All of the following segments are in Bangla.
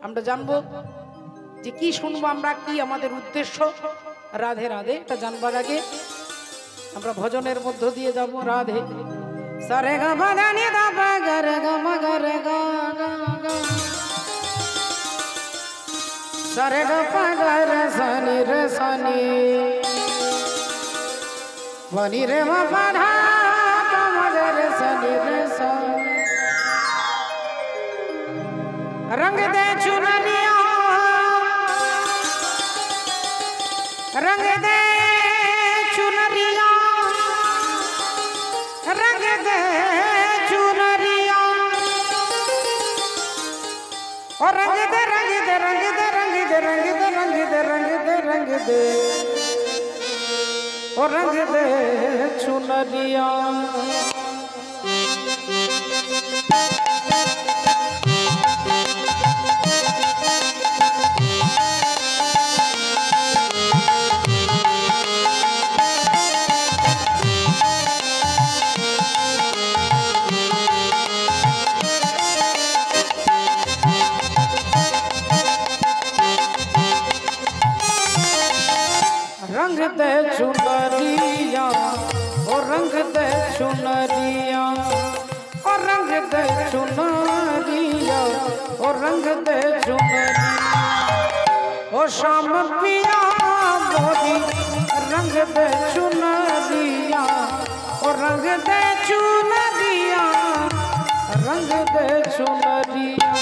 আমরা জানবো যে কি শুনবো আমরা, কি আমাদের উদ্দেশ্য। রাধে রাধে এটা জানবার আগে আমরা ভজনের মধ্য দিয়ে যাব। রাধে সারে গা মা গা নি দা পা গা রে গা মা গা রে গা গা গা সারে গা পা গা রে সা নি वनी रे मा पा धा पा मा गा रे सा नी रे सा। रंग दे चुनरिया रंग दे चुनरिया रंग दे चुनरिया और रंग दे रंग दे रंग दे रंग दे रंग दे रंग दे रंग दे रंग दे और रंग दे चुनरिया। रंग दे चुनरिया और रंग दे चुनरिया और रंग दे चुनरिया और रंग दे चुनरिया ओ शाम पिया मोदी रंग दे चुनरिया और रंग दे चुनरिया रंग दे चुनरिया।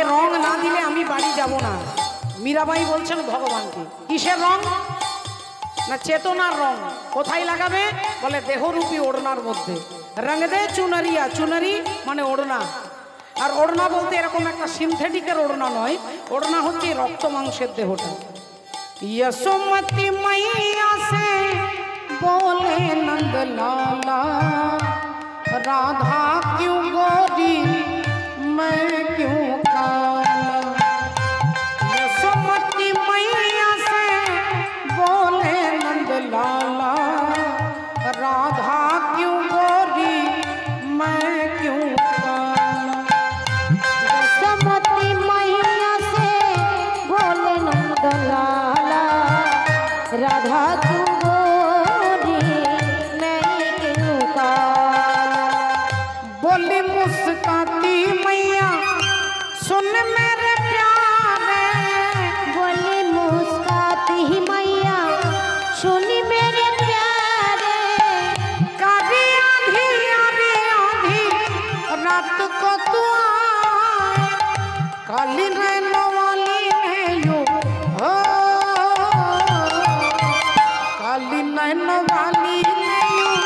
रंग ना दिले आमी बाड़ी जाबो ना। मीराबाई बोलছেন भगवानকে কিসের রং না চেতনার রং। কোথায় লাগাবে বলে দেহরূপী ওড়নার মধ্যে। রং দে চুনরিয়া, চুনরি মানে ওড়না। আর ওড়না বলতে এরকম একটা সিনথেটিকের ওড়না নয়, ওড়না হচ্ছে রক্ত মাংসের দেহটা। यशोमती मैया से बोले नंद लाला राधा क्यों गोरी मैं क्यों काला। यशोमती मैया से बोले नंद लाला राधा क्यों गोरी मैं क्यों काला। यशोमती मैया से बोले नंद लाला राधा क्यों गोरी मैं क्यों काला। बोली मुस्काती मैया सुन मेरे प्यारे, बोली मुस्काती मैया सुनी मेरे प्यारे। कभी आधी आधी आधी रात को तू आए, काली नैनों वाली है यूं हो, काली नैनों वाली है यूं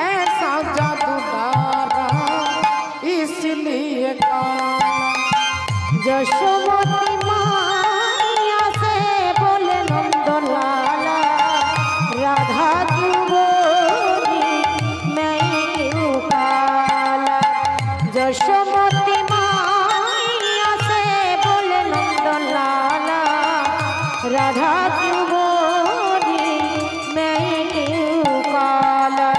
ऐसा जादू डाला इसलिए काला। यशोमती मैया से बोले नंद लाला राधा क्यों गोरी मैं क्यों काला। यशोमती मैया से बोले नंद लाला राधा क्यों गोरी मैं क्यों काला।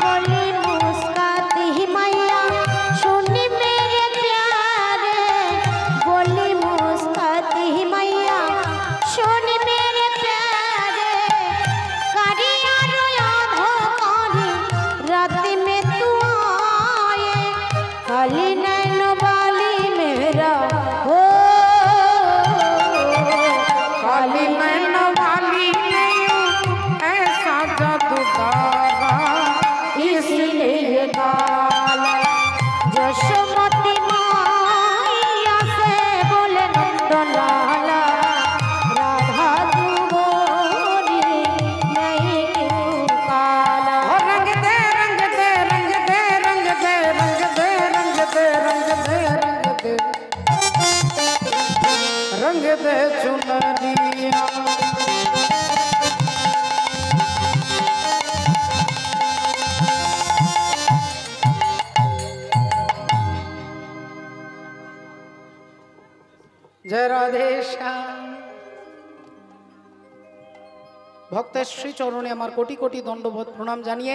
बोली मुस्काती मैया জয় রাধে শ্যাম। ভক্তের শ্রী চরণে আমার কোটি কোটি দণ্ডবোধ প্রণাম জানিয়ে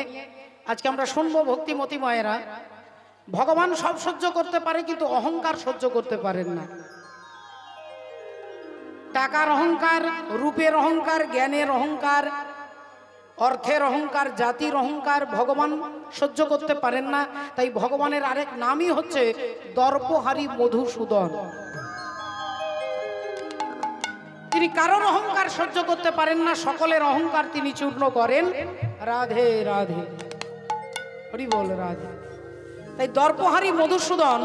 আজকে আমরা শুনবো ভক্তিমতী মায়েরা ভগবান সব সহ্য করতে পারে কিন্তু অহংকার সহ্য করতে পারেন না। টাকার অহংকার, রূপের অহংকার, জ্ঞানের অহংকার, অর্থের অহংকার, জাতির অহংকার ভগবান সহ্য করতে পারেন না। তাই ভগবানের আরেক নামই হচ্ছে দর্পহারী মধুসূদন। তিনি কারোর অহংকার সহ্য করতে পারেন না, সকলের অহংকার তিনি চূর্ণ করেন। রাধে রাধে, হরি বল রাধে। তাই দর্পহারী মধুসূদন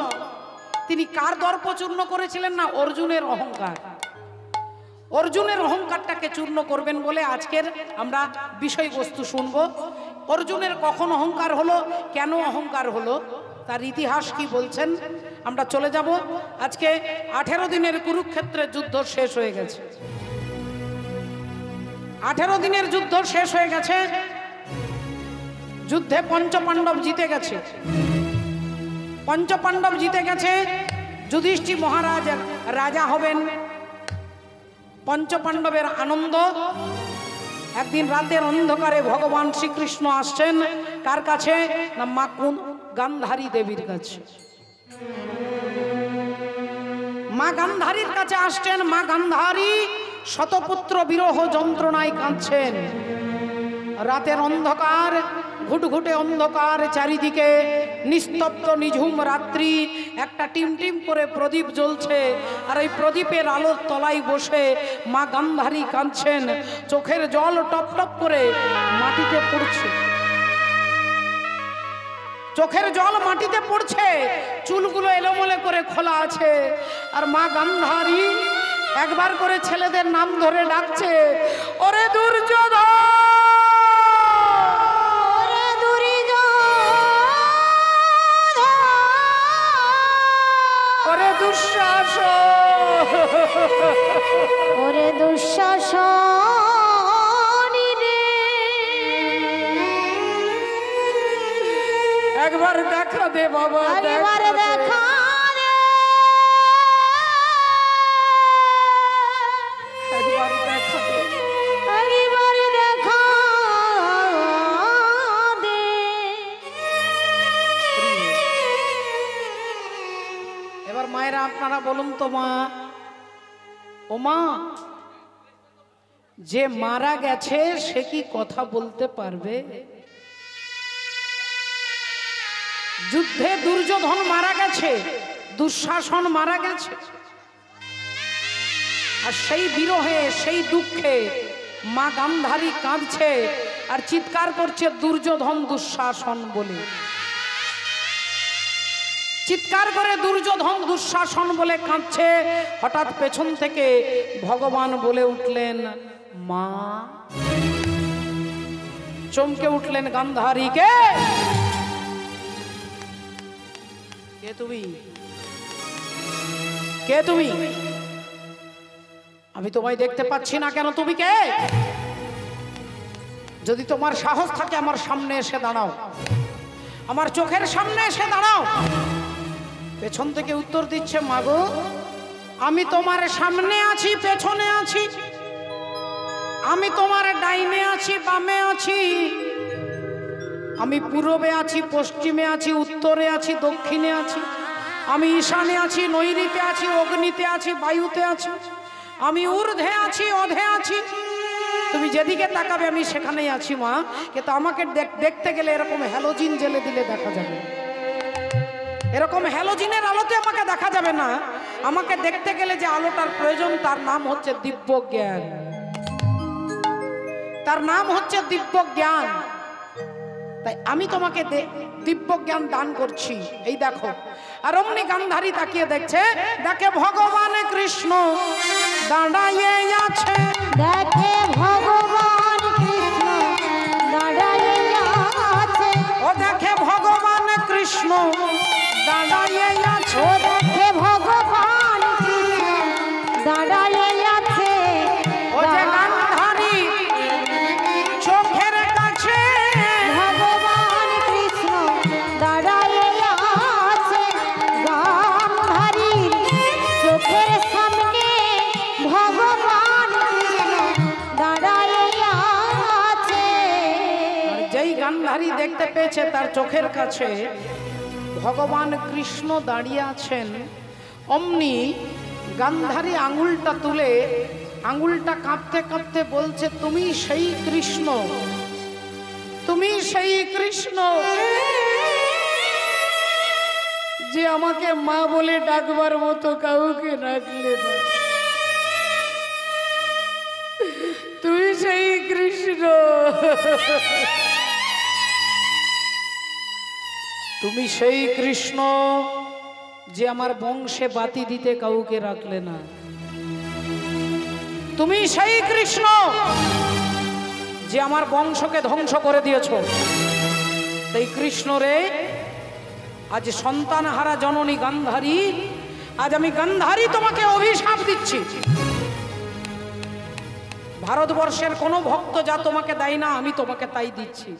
তিনি কার দর্প চূর্ণ করেছিলেন না? অর্জুনের অহংকার। অর্জুনের অহংকারটাকে চূর্ণ করবেন বলে আজকের আমরা বিষয়বস্তু শুনবো। অর্জুনের কখন অহংকার হলো, কেন অহংকার হলো, তার ইতিহাস কি বলছেন আমরা চলে যাব। আজকে 18 দিনের কুরুক্ষেত্রের যুদ্ধ শেষ হয়ে গেছে। 18 দিনের যুদ্ধ শেষ হয়ে গেছে। যুদ্ধে পঞ্চপাণ্ডব জিতে গেছে। পঞ্চপাণ্ডব জিতে গেছে। যুধিষ্ঠির মহারাজ রাজা হবেন। পঞ্চপাণ্ডবের আনন্দ। একদিন রাতের অন্ধকারে ভগবান শ্রীকৃষ্ণ আসছেন কার কাছে না? মা গান্ধারী দেবীর কাছে। মা গান্ধারীর কাছে আসছেন। মা গান্ধারী শতপুত্র বিরহ যন্ত্রণায় কাঁদছেন। রাতের অন্ধকার, ঘুটঘুটে অন্ধকার, চারিদিকে নিস্তব্ধ নিঝুম রাত্রি। একটা টিম টিম করে প্রদীপ জ্বলছে, আর ওই প্রদীপের আলোর তলায় বসে মা গান্ধারী কাঁদছেন। চোখের জল টপ টপ করে মাটিতে পড়ছে। চোখের জল মাটিতে পড়ছে, চুলগুলো এলোমেলো করে খোলা আছে। আর মা গান্ধারী একবার করে ছেলেদের নাম ধরে ডাকছে, ওরে দুর্যোধন, ওরে দুঃশাসন, ওরে দুঃশাসন রে, একবার দেখা দে বাবা, একবার দেখা দে, একবার দেখা দে, একবার দেখা দে। এবার মায়েরা আপনারা বলুন তো মা, ও মা, যে মারা গেছে সে কি কথা বলতে পারবে? যুদ্ধে দুর্যোধন মারা গেছে, দুঃশাসন মারা গেছে, আর সেই বিরহে, সেই দুঃখে মা গান্ধারী কাঁদছে আর চিৎকার করছে দুর্যোধন দুঃশাসন বলে। চিৎকার করে দুর্যোধন দুঃশাসন বলে কাঁদছে। হঠাৎ পেছন থেকে ভগবান বলে উঠলেন মা। চমকে উঠলেন গান্ধারীকে, কে তুমি? কে তুমি? আমি তোমায় দেখতে পাচ্ছি না কেন, তুমি কে? যদি তোমার সাহস থাকে আমার সামনে এসে দাঁড়াও, আমার চোখের সামনে এসে দাঁড়াও। পেছন থেকে উত্তর দিচ্ছে, মাগো আমি তোমার সামনে আছি, পেছনে আছি, আমি তোমার ডাইনে আছি, বামে আছি, আমি পূর্বে আছি, পশ্চিমে আছি, উত্তরে আছি, দক্ষিণে আছি, আমি ঈশানে আছি, নৈঋত্যে আছি, অগ্নিতে আছি, বায়ুতে আছি, আমি ঊর্ধ্বে আছি, অধে আছি। তুমি যেদিকে তাকাবে আমি সেখানেই আছি মা। কিন্তু আমাকে দেখতে গেলে এরকম হ্যালোজিন জ্বেলে দিলে দেখা যাবে, এরকম হ্যালোজিনের আলোতে আমাকে দেখা যাবে না। আমাকে দেখতে গেলে যে আলোটার প্রয়োজন তার নাম হচ্ছে দিব্য জ্ঞান, তার নাম হচ্ছে দিব্য জ্ঞান। তাই আমি তোমাকে দিব্য জ্ঞান দান করছি। এই দেখো। আর অমনি গান্ধারী তাকিয়ে দেখছে, দেখে ভগবান কৃষ্ণ দাঁড়াইয়ে আছে, দেখে ভগবান কৃষ্ণ দাঁড়াইয়ে আছে, ও দেখে ভগবান কৃষ্ণ দাঁড়াইয়ে আছে, ও দেখে ভগবান কৃষ্ণ দাঁড়াইয়ে আছে। ও যে গান্ধারী চোখের কাছে ভগবান কৃষ্ণ দাঁড়াইয়ে আছে, গান্ধারীর চোখের সামনে কেটেছে তার চোখের কাছে ভগবান কৃষ্ণ দাঁড়িয়ে আছেন। অমনি গান্ধারী আঙুলটা তুলে, আঙুলটা কাঁপতে কাঁপতে বলছে, তুমি সেই কৃষ্ণ, তুমি সেই কৃষ্ণ যে আমাকে মা বলে ডাকবার মতো কাউকে রাখলে না। তুমি সেই কৃষ্ণ, তুমি সেই কৃষ্ণ যে আমার বংশে বাতি দিতে কাউকে রাখলে না। তুমি সেই কৃষ্ণ যে আমার বংশকে ধ্বংস করে দিয়েছ। তাই কৃষ্ণ রে, আজ সন্তান হারা জননী গান্ধারী, আজ আমি গান্ধারী তোমাকে অভিশাপ দিচ্ছি। ভারতবর্ষের কোনো ভক্ত যা তোমাকে দেয় না, আমি তোমাকে তাই দিচ্ছি।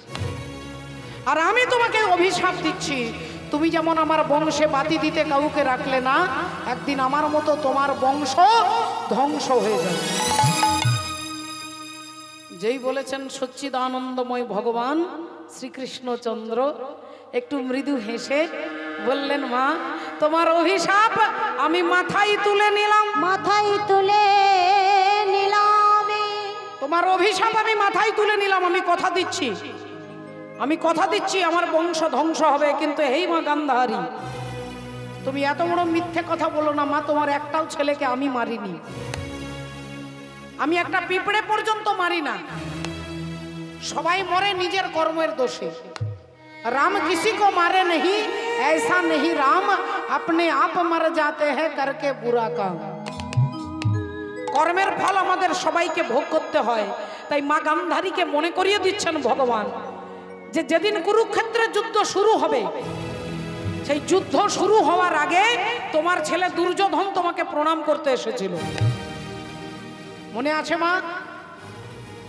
আর আমি তোমাকে অভিশাপ দিচ্ছি, তুমি যেমন আমার বংশে বাতি দিতে কাউকে রাখলে না, একদিন আমার মতো তোমার বংশ ধ্বংস হয়ে যাবে। যেই বলেছেন সচ্চিদানন্দময় ভগবান শ্রীকৃষ্ণচন্দ্র একটু মৃদু হেসে বললেন, মা তোমার অভিশাপ আমি মাথায় তুলে নিলাম। মাথায় তুলে নিলাম, তোমার অভিশাপ আমি মাথায় তুলে নিলাম। আমি কথা দিচ্ছি, আমি কথা দিচ্ছি আমার বংশ ধ্বংস হবে। কিন্তু হেই মা গান্ধারী, তুমি এত বড় মিথ্যে কথা বলো না। মা তোমার একটাও ছেলেকে আমি মারিনি, আমি একটা পিঁপড়ে পর্যন্ত মারি না। সবাই মরে নিজের কর্মের দোষে। राम किसी को मारे नहीं, ऐसा नहीं राम अपने आप मर जाते हैं करके बुरा काम। কর্মের ফল আমাদের সবাইকে ভোগ করতে হয়। তাই মা গান্ধারীকে মনে করিয়ে দিচ্ছেন ভগবান যে যেদিন কুরুক্ষেত্রের যুদ্ধ শুরু হবে, সেই যুদ্ধ শুরু হওয়ার আগে তোমার ছেলে দুর্যোধন তোমাকে প্রণাম করতে এসেছিল। মনে আছে মা?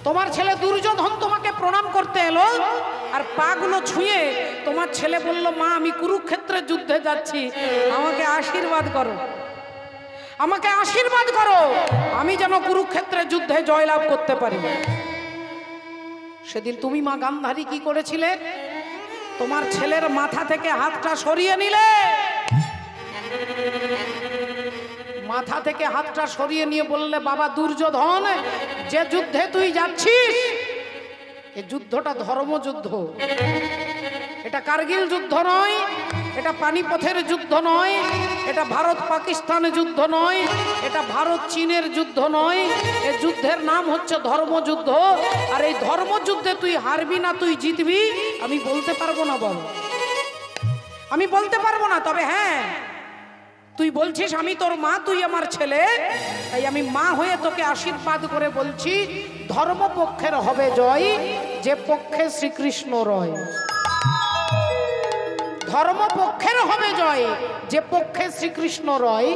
তোমার ছেলে দুর্যোধন তোমাকে প্রণাম করতে এলো, আর পাগুলো ছুঁয়ে তোমার ছেলে বলল, মা আমি কুরুক্ষেত্রের যুদ্ধে যাচ্ছি, আমাকে আশীর্বাদ করো, আমাকে আশীর্বাদ করো, আমি যেন কুরুক্ষেত্রের যুদ্ধে জয়লাভ করতে পারি। সেদিন তুমি মা গান্ধারী কি করেছিলে? তোমার ছেলের মাথা থেকে হাতটা সরিয়ে নিলে। মাথা থেকে হাতটা সরিয়ে নিয়ে বললে, বাবা দুর্যোধন, যে যুদ্ধে তুই যাচ্ছিস এই যুদ্ধটা ধর্মযুদ্ধ। এটা কার্গিল যুদ্ধ নয়, এটা পানিপথের যুদ্ধ নয়, এটা ভারত পাকিস্তানের যুদ্ধ নয়, এটা ভারত চীনের যুদ্ধ নয়। এই যুদ্ধের নাম হচ্ছে ধর্মযুদ্ধ। আর এই ধর্মযুদ্ধে তুই হারবি না তুই জিতবি আমি বলতে পারবো না। বল, আমি বলতে পারবো না। তবে হ্যাঁ, তুই বলছিস আমি তোর মা, তুই আমার ছেলে, তাই আমি মা হয়ে তোকে আশীর্বাদ করে বলছি, ধর্মপক্ষের হবে জয়, যে পক্ষে শ্রীকৃষ্ণ রয়। ধর্মপক্ষের হবে জয়, যে পক্ষে শ্রীকৃষ্ণ রয়।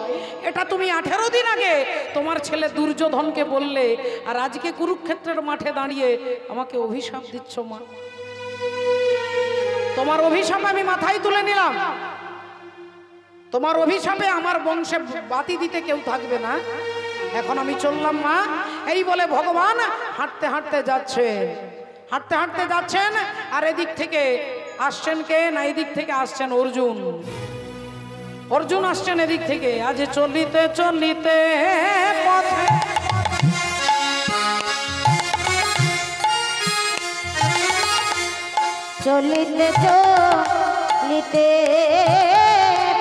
এটা তুমি 18 দিন আগে তোমার ছেলে দুর্যোধনকে বললে, আর আজকে কুরুক্ষেত্রের মাঠে দাঁড়িয়ে আমাকে অভিশাপ দিচ্ছ। মা তোমার অভিশাপ আমি মাথায় তুলে নিলাম। তোমার অভিশাপে আমার বংশে বাতি দিতে কেউ থাকবে না। এখন আমি চললাম মা। এই বলে ভগবান হাঁটতে হাঁটতে যাচ্ছেন, হাঁটতে হাঁটতে যাচ্ছেন। আর এদিক থেকে আসছেন কে? না, এদিক থেকে আসছেন অর্জুন। অর্জুন আসছেন এদিক থেকে। আজ চলিতে চলিতে পথে চলিতে চলিতে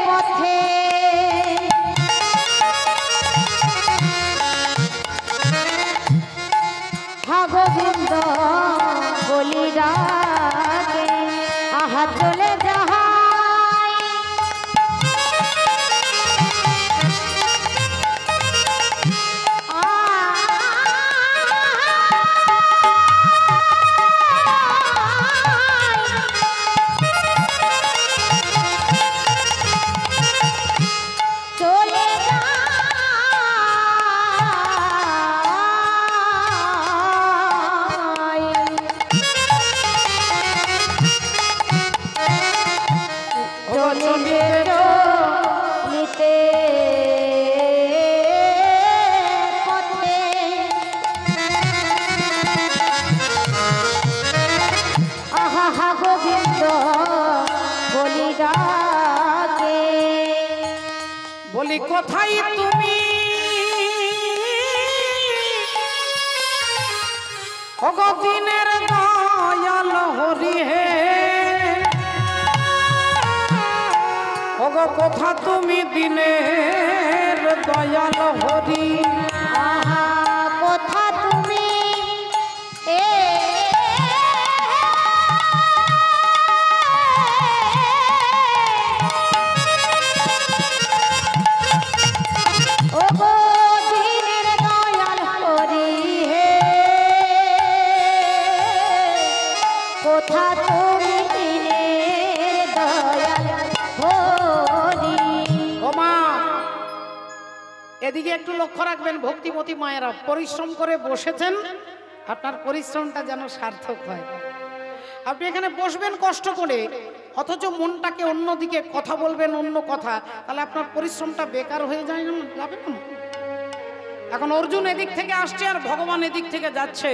পথে হা গোবিন্দ বলিরা আহা চলে যাহাই চলে নিতে পথে আহা হা গোবিন্দ ডাকে। বলি কোথায় তুমি ওগো দিনের দয়াল হরি হে, ওগো কোথা তুমি দিনের দয়াল হরি। আহা কোথা তুমি এ ওগো দিনের দয়াল হরি হে, কোথা তুমি দিনের দয়াল হরি। ও মা, এদিকে একটু লক্ষ্য রাখবেন ভক্তিমতী মায়েরা, পরিশ্রম করে বসেছেন, আপনার পরিশ্রমটা যেন সার্থক হয়। আপনি এখানে বসবেন কষ্ট করে, অথচ মনটাকে অন্যদিকে কথা বলবেন, অন্য কথা, তাহলে আপনার পরিশ্রমটা বেকার হয়ে যায় না, যাবে না। এখন অর্জুন এদিক থেকে আসছে আর ভগবান এদিক থেকে যাচ্ছে।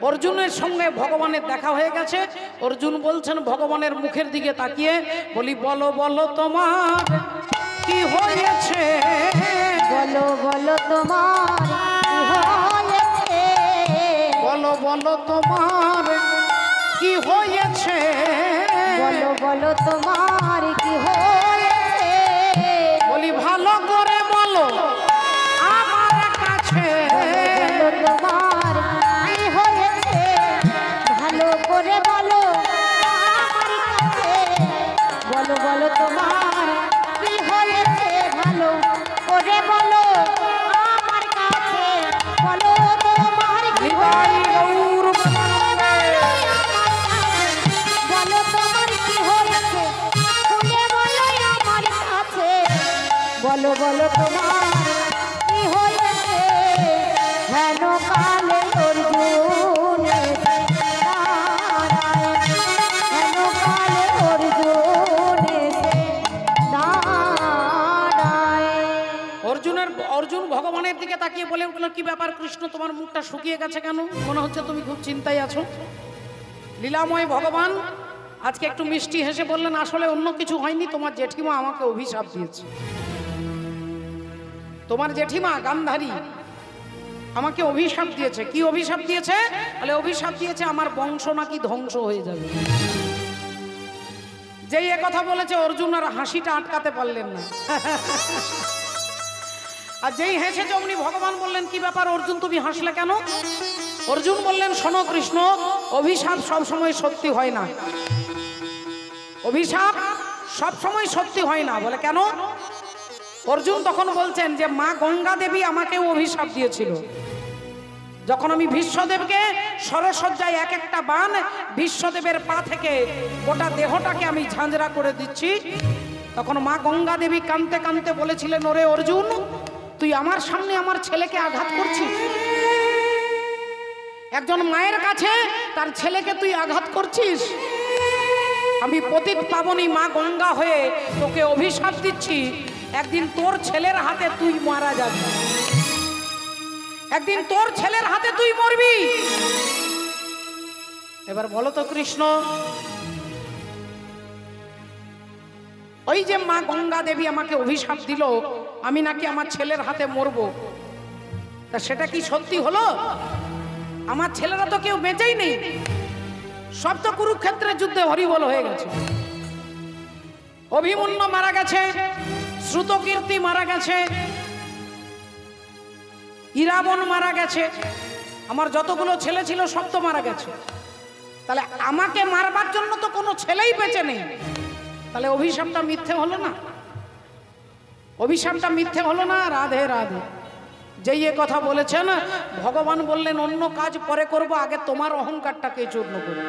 অর্জুনের সঙ্গে ভগবানের দেখা হয়ে গেছে। অর্জুন বলছেন ভগবানের মুখের দিকে তাকিয়ে, বলি বলো বলো তোমার কি হয়েছে, বলো বলো তোমার কি হয়েছে, বলো বলো তোমার কি হয়েছে, বলো বলো তোমার কি হয়েছে, বলি ভালো করে বলো আমার কাছে, বলো তোমার কি হয়েছে, ভালো করে বলো আমার কাছে, বলো বলো তোমার কি হয়েছে, ভালো করে বলো আমার কাছে, বলো তোমার কি হয়েছে, বলো তোমার কি হয়েছে, খুলে বলো আমার কাছে, বলো বলো তোমার কি হয়েছে, হেন কালে অর্জুন এসে দাঁড়ায়, হেন কালে অর্জুন এসে দাঁড়ায়। অর্জুন ভগবানের দিকে তাকিয়ে বলে উঠলো, কি ব্যাপার কৃষ্ণ, তোমার মুখটা শুকিয়ে গেছে কেন? মনে হচ্ছে তুমি খুব চিন্তায় আছো। লীলাময় ভগবান আজকে একটু মিষ্টি হেসে বললেন, আসলে অন্য কিছু হয়নি, তোমার জেঠিমা আমাকে অভিশাপ দিয়েছে। তোমার জেঠিমা গান্ধারী আমাকে অভিশাপ দিয়েছে। কি অভিশাপ দিয়েছে? বলে অভিশাপ দিয়েছে আমার বংশ নাকি ধ্বংস হয়ে যাবে। যেই একথা বলেছে অর্জুন আর হাসিটা আটকাতে পারলেন না। আর যেই হেসেছে অমনি ভগবান বললেন, কি ব্যাপার অর্জুন, তুমি হাসলে কেন? অর্জুন বললেন, শোনো কৃষ্ণ, অভিশাপ সবসময় সত্যি হয় না, অভিশাপ সবসময় সত্যি হয় না। বলে কেন? অর্জুন তখন বলছেন যে মা গঙ্গা দেবী আমাকেও অভিশাপ দিয়েছিল। যখন আমি ভীষ্মদেবকে সরসজ্জায় এক একটা বান ভীষ্মদেবের পা থেকে গোটা দেহটাকে আমি ঝাঁঝরা করে দিচ্ছি, তখন মা গঙ্গা দেবী কাঁদতে কাঁদতে বলেছিলেন, ওরে অর্জুন, তুই আমার সামনে আমার ছেলেকে আঘাত করছিস। একজন মায়ের কাছে তার ছেলেকে তুই আঘাত করছিস। আমি পতিত পাবনী মা গঙ্গা হয়ে তোকে অভিশাপ দিচ্ছি, একদিন তোর ছেলের হাতে তুই মারা যাবি, একদিন তোর ছেলের হাতে তুই মরবি। এবার বলো তো কৃষ্ণ, ওই যে মা গঙ্গা দেবী আমাকে অভিশাপ দিল আমি নাকি আমার ছেলের হাতে মরবো, তা সেটা কি সত্যি হলো? আমার ছেলেরা তো কেউ বেঁচেই নেই, সব তো কুরুক্ষেত্রের যুদ্ধে হরিবল হয়ে গেছে। অভিমন্যু মারা গেছে, শ্রুতকীর্তি মারা গেছে, ইরাবণ মারা গেছে, আমার যতগুলো ছেলে ছিল সব তো মারা গেছে। তাহলে আমাকে মারবার জন্য তো কোনো ছেলেই বেঁচে নেই, তাহলে অভিশাপটা মিথ্যে হলো না? অভিশাপটা মিথ্যে হলো না? রাধে রাধে। যেই এ কথা বলেছেন ভগবান বললেন, অন্য কাজ পরে করব, আগে তোমার অহংকারটাকে চূর্ণ করব,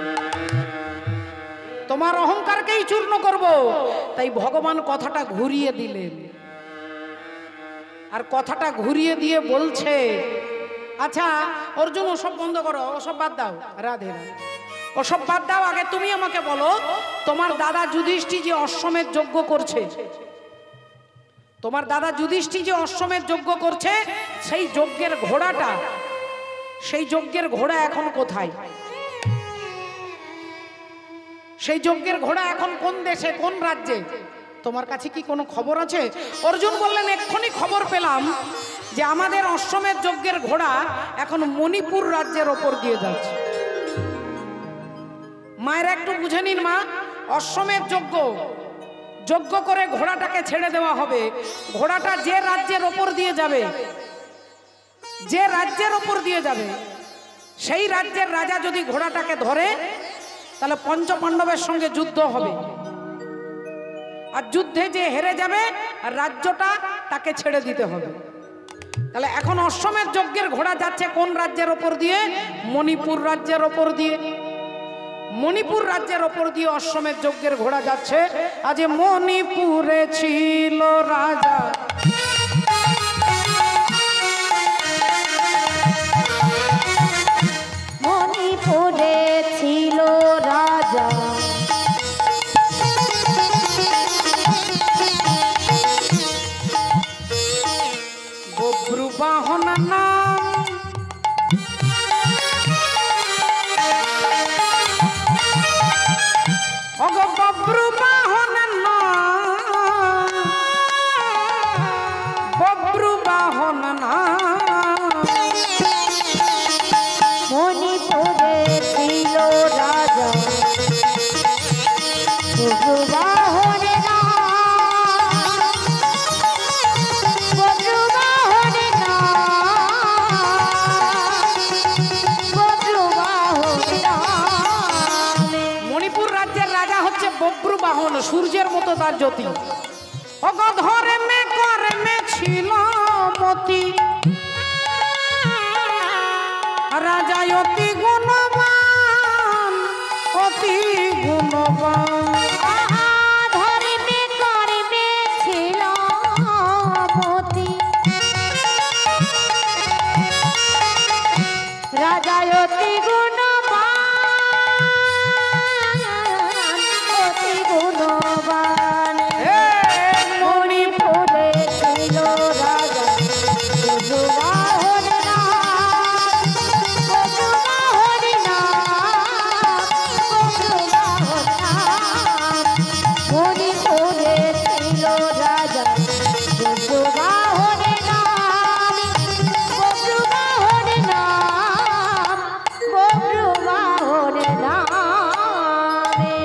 তোমার অহংকারকেই চূর্ণ করব। তাই ভগবান কথাটা ঘুরিয়ে দিলেন, আর কথাটা ঘুরিয়ে দিয়ে বলছে, আচ্ছা অর্জুন ওসব বন্ধ করো, ওসব বাদ দাও, রাধে রাধে, ওসব বাদ দাও, আগে তুমি আমাকে বলো তোমার দাদা যুধিষ্ঠির যে অশ্বমেধ যজ্ঞ করছে, তোমার দাদা যুধিষ্ঠির যে অশ্বমেধ যজ্ঞ করছে, সেই যজ্ঞের ঘোড়াটা, সেই যজ্ঞের ঘোড়া এখন কোথায়? সেই যজ্ঞের ঘোড়া এখন কোন দেশে, কোন রাজ্যে? তোমার কাছে কি কোনো খবর আছে? অর্জুন বললেন, এক্ষুনি খবর পেলাম যে আমাদের অশ্বমেধ যজ্ঞের ঘোড়া এখন মণিপুর রাজ্যের ওপর দিয়ে যাচ্ছে। মায়েরা একটু বুঝে নিন মা, অশ্বমেধ যজ্ঞ করে ঘোড়াটাকে ছেড়ে দেওয়া হবে। ঘোড়াটা যে রাজ্যের ওপর দিয়ে যাবে, যে রাজ্যের ওপর দিয়ে যাবে, সেই রাজ্যের রাজা যদি ঘোড়াটাকে ধরে তাহলে পঞ্চপাণ্ডবের সঙ্গে যুদ্ধ হবে, আর যুদ্ধে যে হেরে যাবে আর রাজ্যটা তাকে ছেড়ে দিতে হবে। তাহলে এখন অশ্বমেধ যজ্ঞের ঘোড়া যাচ্ছে কোন রাজ্যের ওপর দিয়ে? মণিপুর রাজ্যের ওপর দিয়ে। মণিপুর রাজ্যের ওপর দিয়ে অশ্বমেধ যজ্ঞের ঘোড়া যাচ্ছে। আজ মণিপুরে ছিল রাজা, মণিপুরে ছিল রাজা, বব্রু বাহন নাম, অগ বব্রু বাহন নাম, বব্রু বাহন নাম। মণিপুরে ছিল রাজা, বব্রুবাহনে নাম, বব্রুবাহনে নাম, বব্রুবাহনে নামে। মণিপুর রাজ্যের রাজা হচ্ছে বব্রু বাহন, সূর্যের মতো তার জ্যোতি। অগ ধর্মে কর্মে ছিল মতি, রাজা অতি গুণবান, অতি গুণবান। আহা ধর্মে কর্মে ছিল মতি, রাজা অতি গুণবান, অতি গুণবান। মণিপুরে ছিল রাজা, বব্রুবাহন নাম, বব্রুবাহন নাম, বব্রুবাহন নাম। মণিপুরে ছিল রাজা, বব্রুবাহন নাম, বব্রুবাহন নাম, বব্রুবাহন নামে।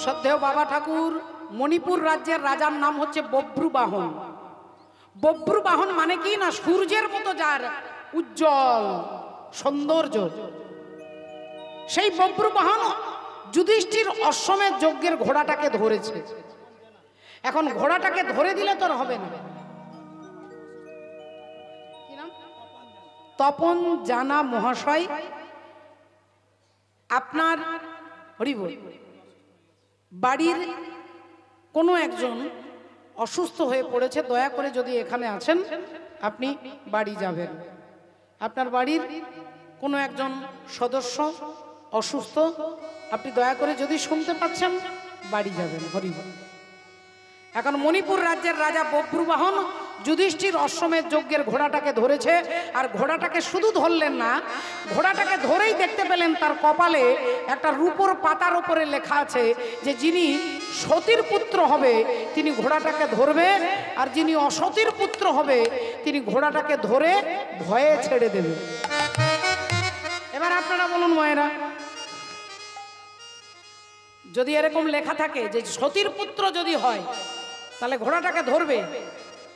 শ্রদ্ধেয় বাবা ঠাকুর, মণিপুর রাজ্যের রাজার নাম হচ্ছে বব্রু বাহন। বব্রু বাহন মানে কি না, সূর্যের মতো যার উজ্জ্বল সৌন্দর্য, সেই বব্রু বাহন যুধিষ্ঠির অশ্বমেধ যজ্ঞের ঘোড়াটাকে ধরেছে। এখন ঘোড়াটাকে ধরে দিলে তো আর হবে না। কি নাম? তপন জানা মহাশয়, আপনার হরিবল বাড়ির কোনো একজন অসুস্থ হয়ে পড়েছে, দয়া করে যদি এখানে আছেন আপনি বাড়ি যাবেন। আপনার বাড়ির কোনো একজন সদস্য অসুস্থ, আপনি দয়া করে যদি শুনতে পাচ্ছেন বাড়ি যাবেন। হরিবল। এখন মণিপুর রাজ্যের রাজা বব্রু বাহন যুধিষ্ঠির অশ্বমেধ যজ্ঞের ঘোড়াটাকে ধরেছে। আর ঘোড়াটাকে শুধু ধরলেন না, ঘোড়াটাকে ধরেই দেখতে পেলেন তার কপালে একটা রূপোর পাতার উপরে লেখা আছে যে যিনি সতীর পুত্র হবে তিনি ঘোড়াটাকে ধরবে, আর যিনি অসতীর পুত্র হবে তিনি ঘোড়াটাকে ধরে ভয়ে ছেড়ে দেবে। এবার আপনারা বলুন মায়েরা, যদি এরকম লেখা থাকে যে সতীর পুত্র যদি হয় তাহলে ঘোড়াটাকে ধরবে,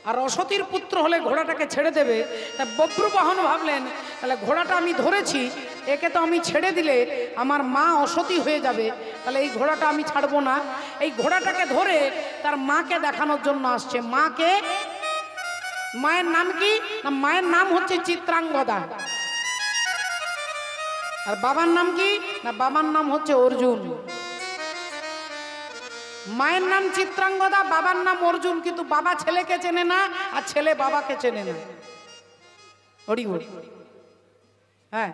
আর অসতীর পুত্র হলে ঘোড়াটাকে ছেড়ে দেবে, তা বব্রু বাহন ভাবলেন তাহলে ঘোড়াটা আমি ধরেছি, একে তো আমি ছেড়ে দিলে আমার মা অসতী হয়ে যাবে, তাহলে এই ঘোড়াটা আমি ছাড়বো না। এই ঘোড়াটাকে ধরে তার মাকে দেখানোর জন্য আসছে। মাকে, মায়ের নাম কি না, মায়ের নাম হচ্ছে চিত্রাঙ্গদা। আর বাবার নাম কি না, বাবার নাম হচ্ছে অর্জুন। মায়ের নাম চিত্রাঙ্গদা, বাবার নাম অর্জুন, কিন্তু বাবা ছেলেকে চেনে না আর ছেলে বাবাকে চেনে না। হরি হরি। হ্যাঁ,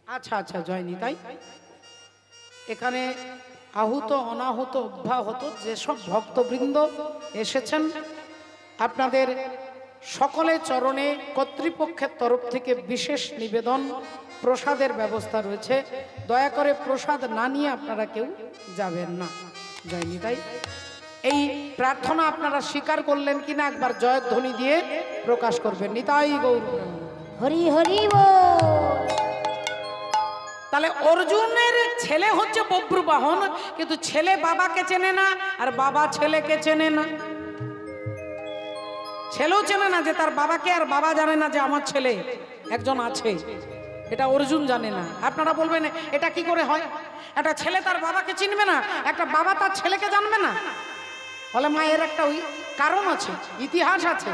আচ্ছা আচ্ছা, জয়নি। তাই এখানে আহুত অনাহুত অব্যাহত যেসব ভক্তবৃন্দ এসেছেন, আপনাদের সকলের চরণে কর্তৃপক্ষের তরফ থেকে বিশেষ নিবেদন, প্রসাদের ব্যবস্থা রয়েছে, দয়া করে প্রসাদ না নিয়ে আপনারা কেউ যাবেন না। জয় নিতাই। এই প্রার্থনা আপনারা স্বীকার করলেন কিনা একবার জয়ধ্বনি দিয়ে প্রকাশ করবেন। নিতাই গৌর। হরি হরি বল। তাহলে অর্জুনের ছেলে হচ্ছে বব্রুবাহন, কিন্তু ছেলে বাবাকে চেনে না আর বাবা ছেলেকে চেনে না। ছেলেও চেনে না যে তার বাবাকে, আর বাবা জানে না যে আমার ছেলে একজন আছে, এটা অর্জুন জানে না। আপনারা বলবেন এটা কি করে হয়? একটা ছেলে তার বাবাকে চিনবে না, একটা বাবা তার ছেলেকে জানবে না? বলে মা এর একটা ওই কারণ আছে, ইতিহাস আছে।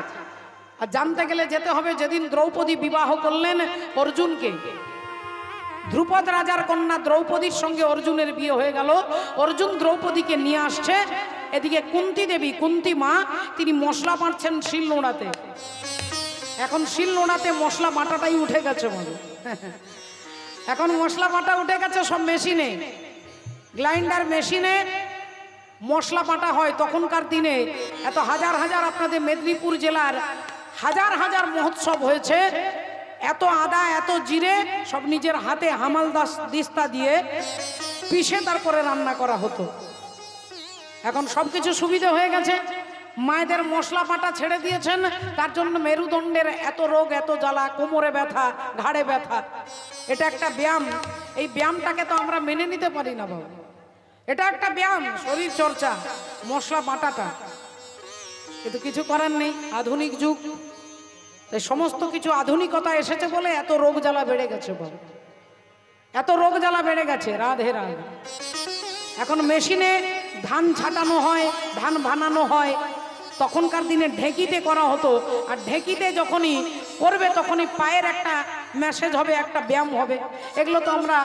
আর জানতে গেলে যেতে হবে যেদিন দ্রৌপদী বিবাহ করলেন অর্জুনকে। ধ্রুপদ রাজার কন্যা দ্রৌপদীর সঙ্গে অর্জুনের বিয়ে হয়ে গেল। অর্জুন দ্রৌপদীকে নিয়ে আসছে, এদিকে কুন্তী দেবী, কুন্তী মা, তিনি মশলা বাঁটছেন শিল নোড়াতে। এখন শিল নোড়াতে মশলা বাটাটাই উঠে গেছে বলে। এখন মশলা বাটা উঠে গেছে সব মেশিনে, গ্রাইন্ডার মেশিনে মশলা বাটা হয়। তখনকার দিনে এত হাজার হাজার, আপনাদের মেদিনীপুর জেলার হাজার হাজার মহোৎসব হয়েছে, এত আদা এত জিরে সব নিজের হাতে হামাল দিস্তা দিয়ে পিষে তারপরে রান্না করা হতো। এখন সবকিছু সুবিধা হয়ে গেছে, মায়েদের মশলা বাটা ছেড়ে দিয়েছেন, তার জন্য মেরুদণ্ডের এত রোগ, এত জ্বালা, কোমরে ব্যথা, ঘাড়ে ব্যথা। এটা একটা ব্যায়াম, এই ব্যায়ামটাকে তো আমরা মেনে নিতে পারি না বাবা। এটা একটা ব্যায়াম, শরীর চর্চা, মশলা বাটাটা, কিন্তু কিছু করার নেই, আধুনিক যুগ। তাই সমস্ত কিছু আধুনিকতা এসেছে বলে এত রোগ জ্বালা বেড়ে গেছে বাবা, এত রোগ জ্বালা বেড়ে গেছে। রাধে রাধে। এখন মেশিনে ধান ছাটানো হয়, ধান বানানো হয়। তখনকার দিনে ঢেকিতে করা হতো, আর ঢেকিতে যখনই করবে তখনই পায়ের একটা মেসেজ হবে, একটা ব্যায়াম হবে। এগুলো তো আমরা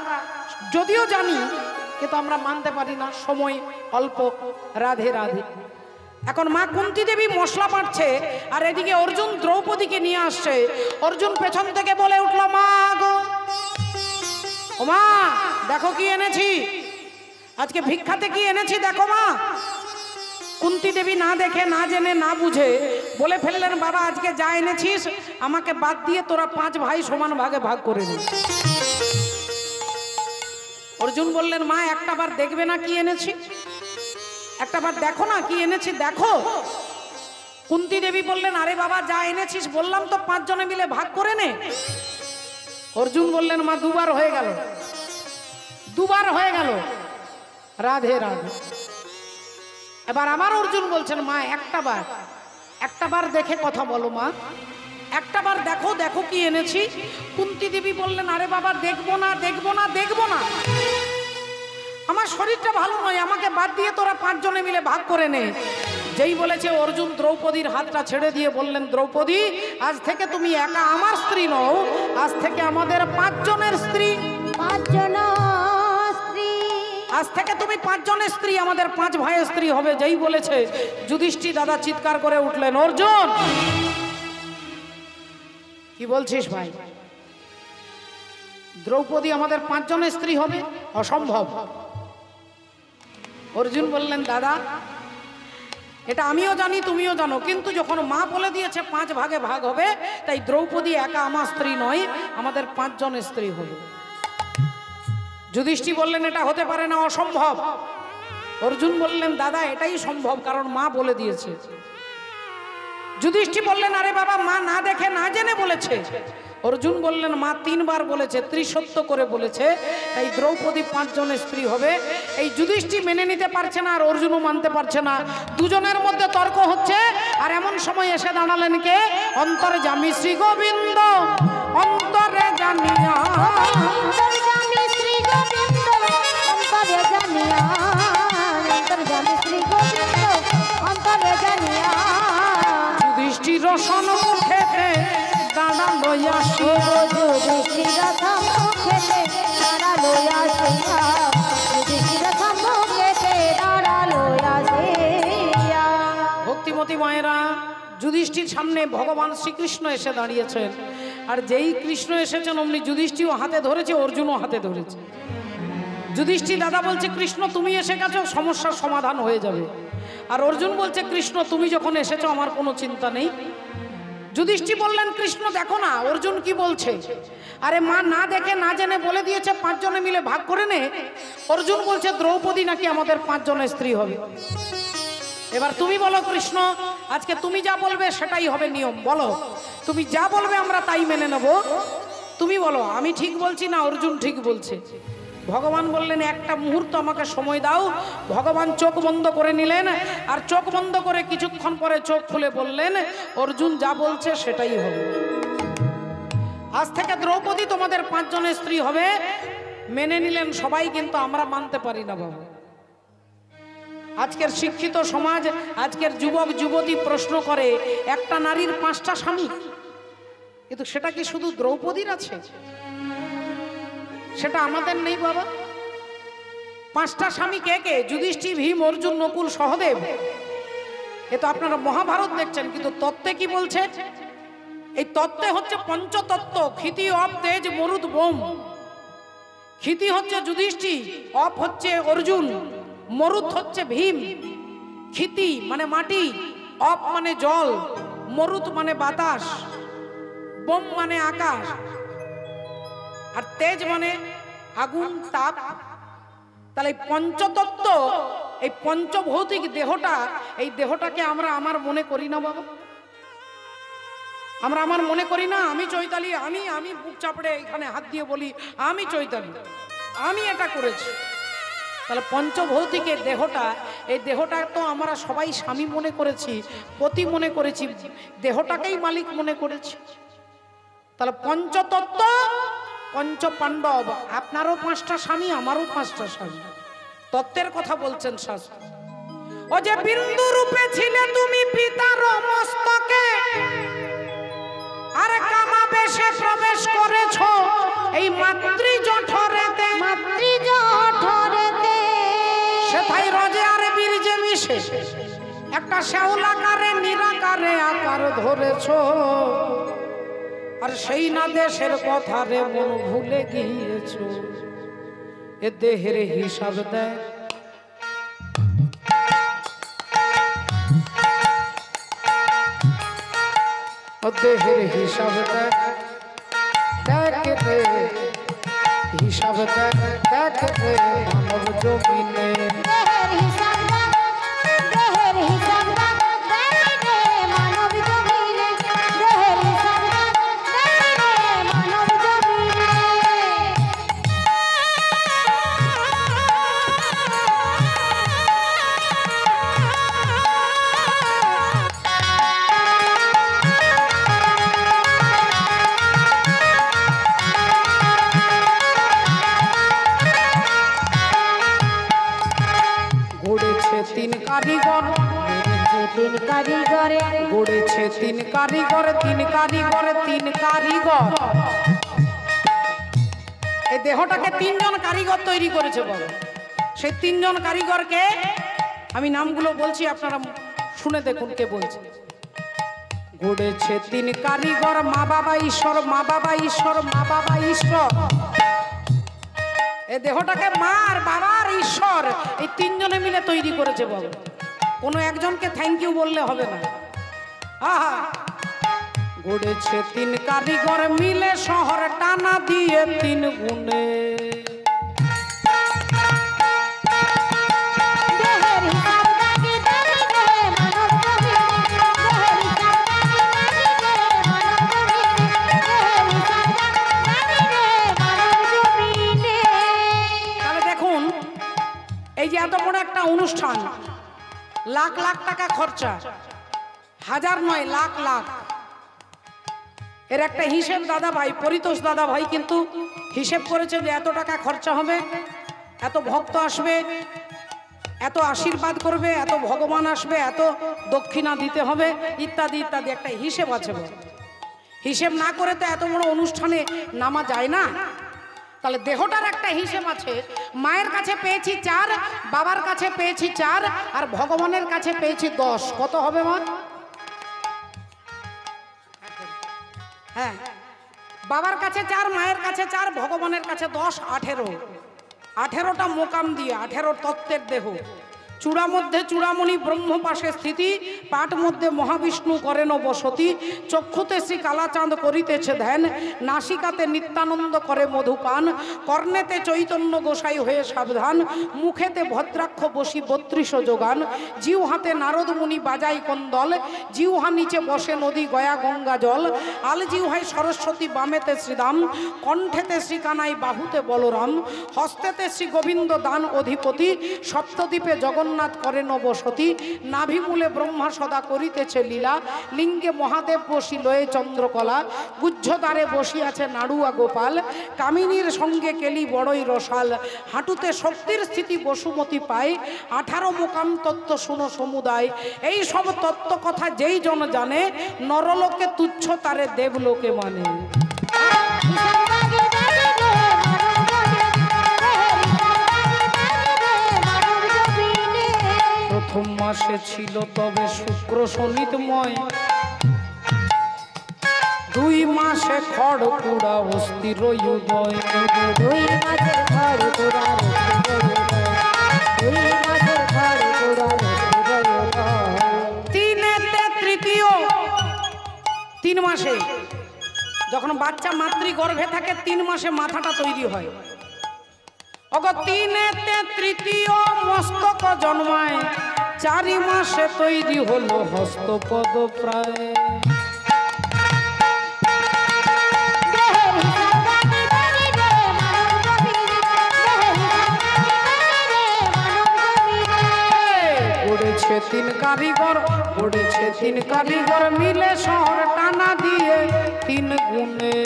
যদিও জানি, কিন্তু আমরা মানতে পারি না, সময় অল্প। রাধে রাধে। এখন মা কুন্তী দেবী মশলা বাটছে, আর এদিকে অর্জুন দ্রৌপদীকে নিয়ে আসছে। অর্জুন পেছন থেকে বলে উঠলো, মা গো, ও মা, দেখো কি এনেছি, আজকে ভিক্ষাতে কি এনেছি দেখো মা। কুন্তী দেবী না দেখে, না জেনে, না বুঝে বলে ফেললেন, বাবা আজকে যা এনেছিস আমাকে বাদ দিয়ে তোরা 5 ভাই সমান ভাগে ভাগ করে নে। অর্জুন বললেন, মা একটা বার দেখবে না কি এনেছি, একটা বার দেখো না কি এনেছি, দেখো। কুন্তী দেবী বললেন, আরে বাবা যা এনেছিস বললাম তো 5 জনে মিলে ভাগ করে নে। অর্জুন বললেন, মা 2 বার হয়ে গেল, 2 বার হয়ে গেল। রাধে রাধে। এবার আমার অর্জুন বলছেন, মা একটা বার দেখে কথা বলো মা, একটা বার দেখো, দেখো কি এনেছি। কুন্তী দেবী বললেন, আরে বাবা দেখবো না, দেখবো না, দেখবো না, আমার শরীরটা ভালো নয়, আমাকে বাদ দিয়ে তোরা 5 জনে মিলে ভাগ করে নে। যেই বলেছে অর্জুন দ্রৌপদীর হাতটা ছেড়ে দিয়ে বললেন, দ্রৌপদী আজ থেকে তুমি একা আমার স্ত্রী নও, আজ থেকে আমাদের 5 জনের স্ত্রী। 5 জন স্ত্রী, আজ থেকে তুমি 5 জনের স্ত্রী, আমাদের 5 ভাইয়ের স্ত্রী হবে। যেই বলেছে যুধিষ্ঠির দাদা চিৎকার করে উঠলেন, অর্জুন কি বলছিস ভাই, দ্রৌপদী আমাদের 5 জনের স্ত্রী হবে? অসম্ভব। অর্জুন বললেন, দাদা এটা আমিও জানি, তুমিও জানো, কিন্তু যখন মা বলে দিয়েছে 5 ভাগে ভাগ হবে, তাই দ্রৌপদী একা আমার স্ত্রী নয়, আমাদের 5 জনের স্ত্রী হবে। যুধিষ্ঠির বললেন, এটা হতে পারে না, অসম্ভব। অর্জুন বললেন, দাদা এটাই সম্ভব, কারণ মা বলে দিয়েছে। যুধিষ্ঠির বললেন, আরে বাবা মা না দেখে না জেনে বলেছে। অর্জুন বললেন, মা 3 বার বলেছে, ত্রিসত্য করে বলেছে, তাই দ্রৌপদী 5 জনের স্ত্রী হবে। এই যুধিষ্ঠির মেনে নিতে পারছে না, আর অর্জুনও মানতে পারছে না, দুজনের মধ্যে তর্ক হচ্ছে। আর এমন সময় এসে দাঁড়ালেন কে? অন্তরে জামি শ্রী গোবিন্দ, অন্তরে জানিয়া, অন্তর্যামী শ্রী গোবিন্দ, অন্তরে জানিয়া, অন্তর্যামী শ্রী গোবিন্দ, অন্তরে জানিয়া। যুধিষ্ঠির সম্মুখেতে দাঁড়ালো আসিয়া, যুধিষ্ঠির সম্মুখেতে দাঁড়ালো আসিয়া, যুধিষ্ঠির সম্মুখেতে দাঁড়ালো আসিয়া। ভক্তিমতী মায়েরা, যুধিষ্ঠির সামনে ভগবান শ্রীকৃষ্ণ এসে দাঁড়িয়েছেন, আর যেই কৃষ্ণ এসেছেন অমনি যুধিষ্ঠিরও হাতে ধরেছে, অর্জুনও হাতে ধরেছে। যুধিষ্ঠির দাদা বলছে, কৃষ্ণ তুমি এসে গেছো, সমস্যার সমাধান হয়ে যাবে। আর অর্জুন বলছে, কৃষ্ণ তুমি যখন এসেছো আমার কোনো চিন্তা নেই। যুধিষ্ঠির বললেন, কৃষ্ণ দেখো না অর্জুন কি বলছে। আরে মা না দেখে না জেনে বলে দিয়েছে 5 জনে মিলে ভাগ করে নে। অর্জুন বলছে দ্রৌপদী নাকি আমাদের 5 জনের স্ত্রী হবে। এবার তুমি বলো কৃষ্ণ, আজকে তুমি যা বলবে সেটাই হবে নিয়ম। বলো তুমি যা বলবে আমরা তাই মেনে নেব। তুমি বলো আমি ঠিক বলছি না অর্জুন ঠিক বলছে। ভগবান বললেন একটা মুহূর্ত আমাকে সময় দাও। ভগবান চোখ বন্ধ করে নিলেন, আর চোখ বন্ধ করে কিছুক্ষণ পরে চোখ খুলে বললেন অর্জুন যা বলছে সেটাই হবে। আজ থেকে দ্রৌপদী তোমাদের 5 জনের স্ত্রী হবে। মেনে নিলেন সবাই, কিন্তু আমরা মানতে পারি না বাবা। আজকের শিক্ষিত সমাজ, আজকের যুবক যুবতী প্রশ্ন করে একটা নারীর 5টা স্বামী, কিন্তু সেটা কি শুধু দ্রৌপদীর আছে? সেটা আমাদের নেই বাবা। 5টা স্বামী কে কে? যুধিষ্ঠির, ভীম, অর্জুন, নকুল, সহদেব। এ তো আপনারা মহাভারত দেখছেন, কিন্তু তত্ত্বে কি বলছে? এই তত্ত্বে হচ্ছে পঞ্চতত্ত্ব। ক্ষিতি, অপ, তেজ, মরুদ, বোম। ক্ষিতি হচ্ছে যুধিষ্ঠির, অপ হচ্ছে অর্জুন, মরুদ হচ্ছে ভীম। ক্ষিতি মানে মাটি, অপ মানে জল, মরুদ মানে বাতাস, বোম মানে আকাশ, আর তেজ মানে আগুন, তাপ। তাহলে পঞ্চতত্ত্ব, এই পঞ্চভৌতিক দেহটা, এই দেহটাকে আমরা আমার মনে করি না বাবা। আমরা আমার মনে করি না আমি চৈতালি, আমি বুক চাপড়ে এখানে হাত দিয়ে বলি আমি চৈতালি, আমি এটা করেছি। তাহলে পঞ্চভৌতিকের দেহটা, এই দেহটা তো আমরা সবাই স্বামী মনে করেছি, পতি মনে করেছি, দেহটাকেই মালিক মনে করেছি। তাহলে পঞ্চতত্ত্ব, পঞ্চ পাণ্ডব, আপনারও 5টা স্বামী, আমারও 5টা স্বামী। তত্ত্বের কথা বলছেন শাস্ত্র। ও যে বিন্দু রূপে ছিলে তুমি পিতার মস্তকে, আর কামাবেশে প্রবেশ করেছো এই মাতৃ জঠরেতে। মাতৃ জঠরেতে সেথায় রজে আর বীর্যে মিশে একটা শ্যাওলাকারে নিরাকারে আকার ধরেছো। আর সেই না দেশের কথা রে মন ভুলে গিয়েছো। এ দেহের হিসাব দেয়, ও দেহের হিসাব দেয়, দেখ রে হিসাব দেখ, দেখ রে মানব জমিনে। দেহের হিসাব দাও, দেহের হিসাব দাও, দেখ রে মানব জমিনে। দেহের হিসাব দাও, দেখ রে মানব জমিনে। গড়েছে 3 কারিগর, তিন কারিগরে গড়েছে 3 কারিগর, 3 কারিগর, 3 কারিগর। এই দেহটাকে 3 জন কারিগর তৈরি করেছে বলো। সেই 3 জন কারিগরকে আমি নামগুলো বলছি, আপনারা শুনে দেখুন কে বলছে। গড়েছে 3 কারিগর, মা বাবা ঈশ্বর, মা বাবা ঈশ্বর, মা বাবা ঈশ্বর। এই দেহটাকে মা আর বাবা আর ঈশ্বর, এই 3 জনে মিলে তৈরি করেছে বলো। কোনো একজনকে থ্যাংক ইউ বললে হবে না। আহা, গড়েছে 3 কারিগর মিলে শহর টানা দিয়ে 3 গুণে। দেহের হিসাব দাগি দাগি রে মানব জমিনে। দেহের হিসাব দাগি দাগি রে মানব জমিনে। দেহের হিসাব দাগি রে মানব জমিনে। তাহলে দেখুন, এই যে এত বড় একটা অনুষ্ঠান, লাখ লাখ টাকা খরচা, হাজার নয় লাখ লাখ। এর একটা হিসেব দাদা ভাই, পরিতোষ দাদা ভাই কিন্তু হিসেব করেছে যে এত টাকা খরচা হবে, এত ভক্ত আসবে, এত আশীর্বাদ করবে, এত ভগবান আসবে, এত দক্ষিণা দিতে হবে, ইত্যাদি ইত্যাদি একটা হিসেব আছে। হিসেব না করে তো এত বড় অনুষ্ঠানে নামা যায় না। তাহলে দেহটার একটা হিসেব আছে। মায়ের কাছে পেয়েছি 4, বাবার কাছে পেয়েছি 4, আর ভগবানের কাছে পেয়েছি 10। কত হবে মা? হ্যাঁ, বাবার কাছে 4, মায়ের কাছে 4, ভগবানের কাছে 10, 18। 18টা মোকাম দিয়ে, 18 তত্ত্বের দেহ। চূড়া মধ্যে চূড়ামণি ব্রহ্ম পাশে স্থিতি, পাট মধ্যে মহাবিষ্ণু করেন বসতি, চক্ষুতে শ্রী কালাচাঁদ করিতেছে ধ্যান, নাসিকাতে নিত্যানন্দ করে মধুপান, কর্ণেতে চৈতন্য গোসাই হয়ে সাবধান, মুখেতে ভদ্রাক্ষ বসি 32 যোগান, জিউ হাতে নারদ মুনি বাজাই কন্দল, জিউহা নিচে বসে নদী গয়া গঙ্গা জল, আল জিউহাই সরস্বতী বামেতে শ্রীদাম, কণ্ঠেতে শ্রীকানাই বাহুতে বলরাম, হস্তেতে শ্রী গোবিন্দ দান অধিপতি, সপ্তদ্বীপে জগন্নাথ করেন বসতি, নাভিমূলে ব্রহ্মা সদা করিতেছে লীলা, লিঙ্গে মহাদেব বসি লয়ে চন্দ্রকলা, গুহ্যদ্বারে বসিয়াছে নাড়ুয়া গোপাল, কামিনীর সঙ্গে কেলি বড়ই রসাল, হাঁটুতে শক্তির স্থিতি বসুমতী পায়, 18 মোকাম তত্ত্ব শুনো সমুদায়, এই সব তত্ত্ব কথা যেই জন জানে, নরলোকে তুচ্ছ তারে দেবলোকে মানে। প্রথম মাসে ছিল তবে শুক্র শনিতময়, 2 মাসে খড়কুড়া অস্থির উদয়, 2 মাসের খড়কুড়া অস্থির উদয়, 2 মাসের খড়কুড়া অস্থির উদয়। তিনেতে তৃতীয়, 3 মাসে যখন বাচ্চা মাতৃগর্ভে থাকে 3 মাসে মাথাটা তৈরি হয়। অগ তিনেতে তৃতীয় মস্তক জন্মায়, 4 মাসে তৈরি হলো হস্তপদ প্রায়। পড়েছে 3 কারিগর, পড়েছে 3 কারিগর মিলে শহর টানা দিয়ে 3 গুণে।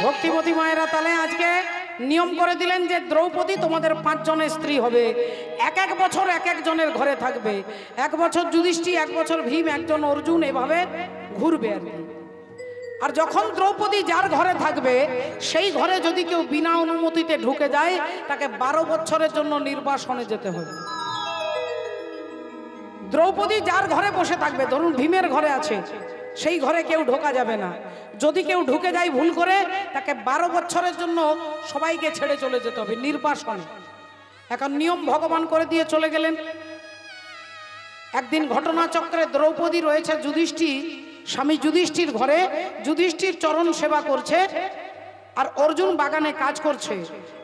ভক্তিমতী মায়েরা তাহলে আজকে নিয়ম করে দিলেন যে দ্রৌপদী তোমাদের 5 জনের স্ত্রী হবে, 1 বছর 1 জনের ঘরে থাকবে, 1 বছর যুধিষ্ঠির, 1 বছর ভীম, 1 জন অর্জুন, এভাবে ঘুরবে আর কি। আর যখন দ্রৌপদী যার ঘরে থাকবে সেই ঘরে যদি কেউ বিনা অনুমতিতে ঢুকে যায় তাকে 12 বছরের জন্য নির্বাসনে যেতে হবে। দ্রৌপদী যার ঘরে বসে থাকবে, ধরুন ভীমের ঘরে আছে, সেই ঘরে কেউ ঢোকা যাবে না। যদি কেউ ঢুকে যায় ভুল করে তাকে 12 বছরের জন্য সবাইকে ছেড়ে চলে যেতে হবে নির্বাসনে। এখন নিয়ম ভগবান করে দিয়ে চলে গেলেন। একদিন ঘটনাচক্রে দ্রৌপদী রয়েছে যুধিষ্ঠির, স্বামী যুধিষ্ঠির ঘরে, যুধিষ্ঠির চরণ সেবা করছে আর অর্জুন বাগানে কাজ করছে।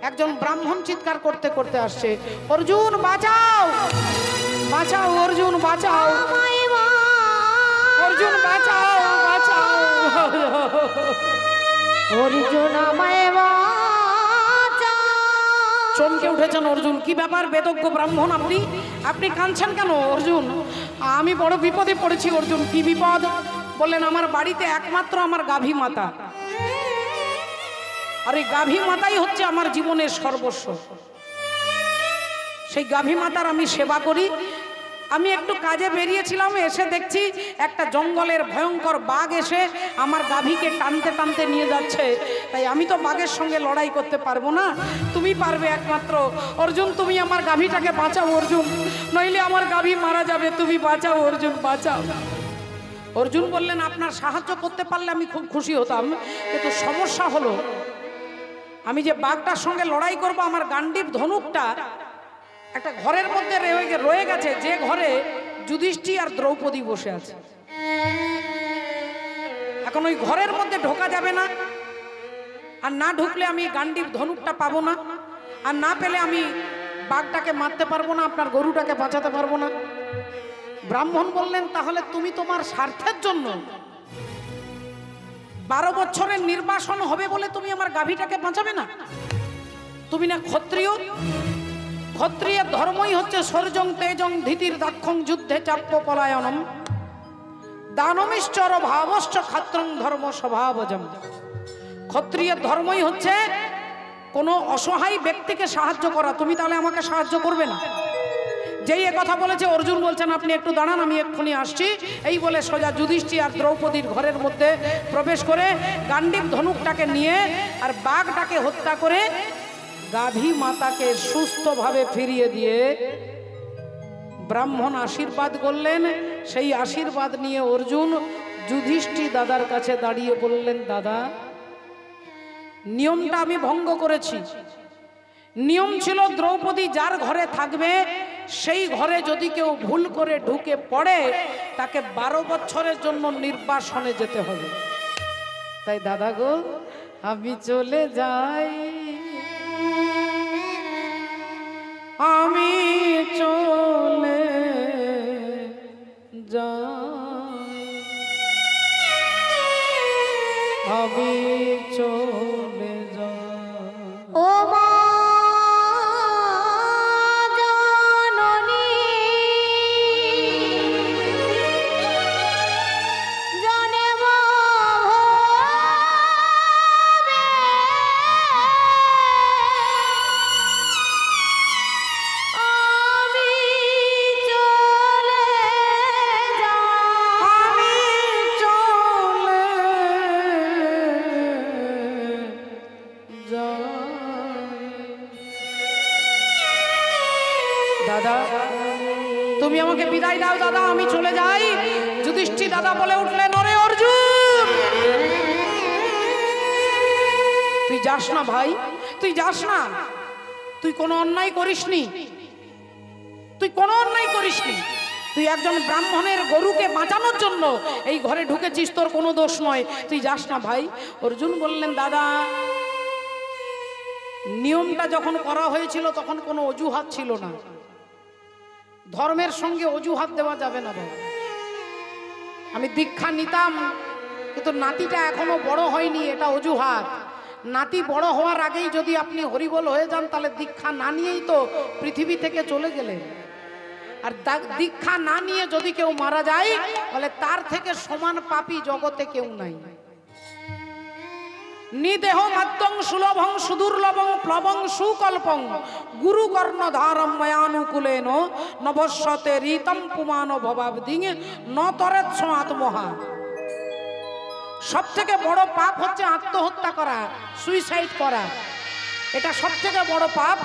একজন ব্রাহ্মণ চিৎকার করতে করতে আসছে, অর্জুন বাঁচাও, বাঁচাও, অর্জুন বাঁচাও, অর্জুন বাঁচাও, বাঁচাও, অর্জুন আমায় বাঁচাও। চমকে উঠেছেন অর্জুন, কি ব্যাপার বেদজ্ঞ ব্রাহ্মণ আপনি, আপনি কাঁদছেন কেন? অর্জুন, আমি বড় বিপদে পড়েছি। অর্জুন, কি বিপদ? বললেন, আমার বাড়িতে একমাত্র আমার গাভী মাতা, আর এই গাভী মাতাই হচ্ছে আমার জীবনের সর্বস্ব। সেই গাভী মাতার আমি সেবা করি। আমি একটু কাজে বেরিয়েছিলাম, এসে দেখছি একটা জঙ্গলের ভয়ঙ্কর বাঘ এসে আমার গাভীকে টানতে টানতে নিয়ে যাচ্ছে। তাই আমি তো বাঘের সঙ্গে লড়াই করতে পারবো না, তুমি পারবে একমাত্র। অর্জুন, তুমি আমার গাভীটাকে বাঁচাও অর্জুন, নইলে আমার গাভী মারা যাবে, তুমি বাঁচাও অর্জুন, বাঁচাও। অর্জুন বললেন, আপনার সাহায্য করতে পারলে আমি খুব খুশি হতাম, কিন্তু সমস্যা হলো আমি যে বাঘটার সঙ্গে লড়াই করব, আমার গান্ডীব ধনুকটা একটা ঘরের মধ্যে রয়ে গেছে, যে ঘরে যুধিষ্ঠির আর দ্রৌপদী বসে আছে। এখন ওই ঘরের মধ্যে ঢোকা যাবে না, আর না ঢুকলে আমি গান্ডীব ধনুকটা পাবো না, আর না পেলে আমি বাঘটাকে মারতে পারবো না, আপনার গরুটাকে বাঁচাতে পারবো না। ব্রাহ্মণ বললেন, তাহলে তুমি তোমার স্বার্থের জন্য 12 বছরের নির্বাসন হবে বলে তুমি আমার গাভীটাকে বাঁচাবে না? তুমি না ক্ষত্রিয়? ক্ষত্রিয়ের ধর্মই হচ্ছে সর্জং তেজং ধীতির দাক্ষং যুদ্ধে চাপ্য পলায়নম দানমিশ্চর ভাবশ্চ ক্ষত্রং ধর্ম স্বভাবজম। ক্ষত্রিয়ের ধর্মই হচ্ছে কোনো অসহায় ব্যক্তিকে সাহায্য করা। তুমি তাহলে আমাকে সাহায্য করবে না, যেই এ কথা বলেছে অর্জুন বলছেন আপনি একটু দাঁড়ান, আমি এক্ষুনি আসছি। এই বলে সোজা যুধিষ্ঠির আর দ্রৌপদীর ঘরের মধ্যে প্রবেশ করে গান্ডীব ধনুকটাকে নিয়ে আর বাঘটাকে হত্যা করে গাভী মাতাকে সুস্থভাবে ফিরিয়ে দিয়ে ব্রাহ্মণ আশীর্বাদ করলেন। সেই আশীর্বাদ নিয়ে অর্জুন যুধিষ্ঠির দাদার কাছে দাঁড়িয়ে বললেন, দাদা নিয়মটা আমি ভঙ্গ করেছি। নিয়ম ছিল দ্রৌপদী যার ঘরে থাকবে সেই ঘরে যদি কেউ ভুল করে ঢুকে পড়ে তাকে 12 বছরের জন্য নির্বাসনে যেতে হবে। তাই দাদা গো আমি চলে যাই, আমি চলে যাই, আমি চলে যাই। ও মা জননী জনম ভবে আমি চলে যাই, আমি চলে দাদা তুমি আমাকে বিদায় দাও দাদা, আমি চলে যাই। যুধিষ্ঠির দাদা বলে উঠলেন, ওরে অর্জুন তুই যাস না ভাই, তুই যাস না, তুই কোনো অন্যায় করিসনি, তুই কোনো অন্যায় করিসনি, তুই একজন ব্রাহ্মণের গরুকে বাঁচানোর জন্য এই ঘরে ঢুকেছিস, তোর কোনো দোষ নয়, তুই যাস না ভাই। অর্জুন বললেন, দাদা নিয়মটা যখন করা হয়েছিল তখন কোনো অজুহাত ছিল না, ধর্মের সঙ্গে অজুহাত দেওয়া যাবে না বাবা। আমি দীক্ষা নিতাম কিন্তু নাতিটা এখনো বড় হয়নি, এটা অজুহাত। নাতি বড় হওয়ার আগেই যদি আপনি হরিবল হয়ে যান তাহলে দীক্ষা না নিয়েই তো পৃথিবী থেকে চলে গেলেন। আর দীক্ষা না নিয়ে যদি কেউ মারা যায় তাহলে তার থেকে সমান পাপী জগতে কেউ নাই। নিদেহ মাধ্যং সুলভং সুদুর্লভং প্লবং সুকল্পং গুরু কর্ণ ধারম ময়ানুকূলেন নবস্বতে রীতম পুমান ভবাবদিং নতরেৎস আত্মহা। সব থেকে বড় পাপ হচ্ছে আত্মহত্যা করা, সুইসাইড করা, এটা সব থেকে বড় পাপ।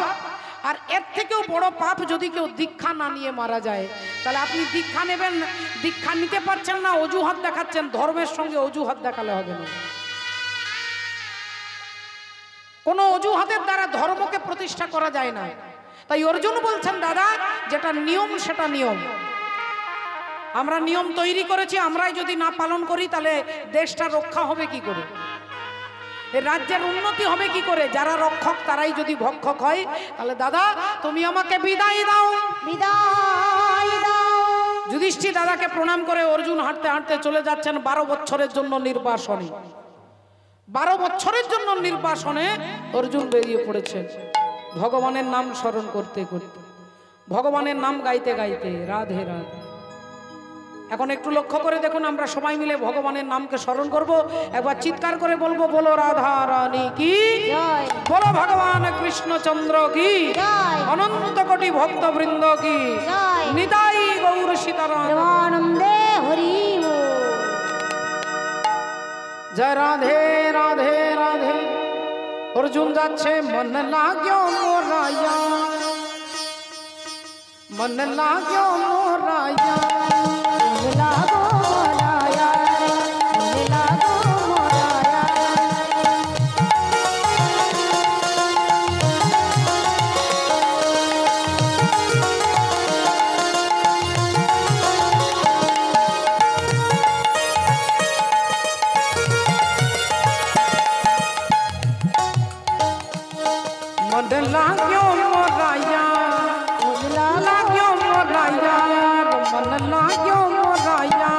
আর এর থেকেও বড় পাপ যদি কেউ দীক্ষা না নিয়ে মারা যায়। তাহলে আপনি দীক্ষা নেবেন, দীক্ষা নিতে পারছেন না, অজুহাত দেখাচ্ছেন, ধর্মের সঙ্গে অজুহাত দেখালে হবে না। কোনো অজুহাতের দ্বারা ধর্মকে প্রতিষ্ঠা করা যায় না। তাই অর্জুন বলছেন, দাদা যেটা নিয়ম সেটা নিয়ম, আমরা নিয়ম তৈরি করেছি, আমরাই যদি না পালন করি তাহলে দেশটা রক্ষা হবে কি করে, রাজ্যের উন্নতি হবে কি করে? যারা রক্ষক তারাই যদি ভক্ষক হয় তাহলে দাদা তুমি আমাকে বিদায় দাও, বিদায় দাও। যুধিষ্ঠির দাদাকে প্রণাম করে অর্জুন হাঁটতে হাঁটতে চলে যাচ্ছেন 12 বছরের জন্য নির্বাসনে। 12 বছরের জন্য নির্বাসনে অর্জুন বেরিয়ে পড়েছেন ভগবানের নাম স্মরণ করতে করতে, ভগবানের নাম গাইতে গাইতে, রাধে রাধে। এখন একটু লক্ষ্য করে দেখুন, আমরা সবাই মিলে ভগবানের নামকে স্মরণ করব, একবার চিৎকার করে বলবো, বলো রাধা রানী কি জয়, বলো ভগবান কৃষ্ণচন্দ্র কি জয়, অনন্ত কোটি ভক্তবৃন্দ কি জয়, নিতাই গৌর সীতারাম প্রেমানন্দে হরি বল। জয় রাধে রাধে রাধে। অর্জুন যাচ্ছে, মন लाग्यो मोराया, मन लाग्यो मोराया, লাগো মোরায়া, লাগো মোরায়া। मन लाग्यो मोराया, लाग्यो मोराया, मन लाग्यो मोराया।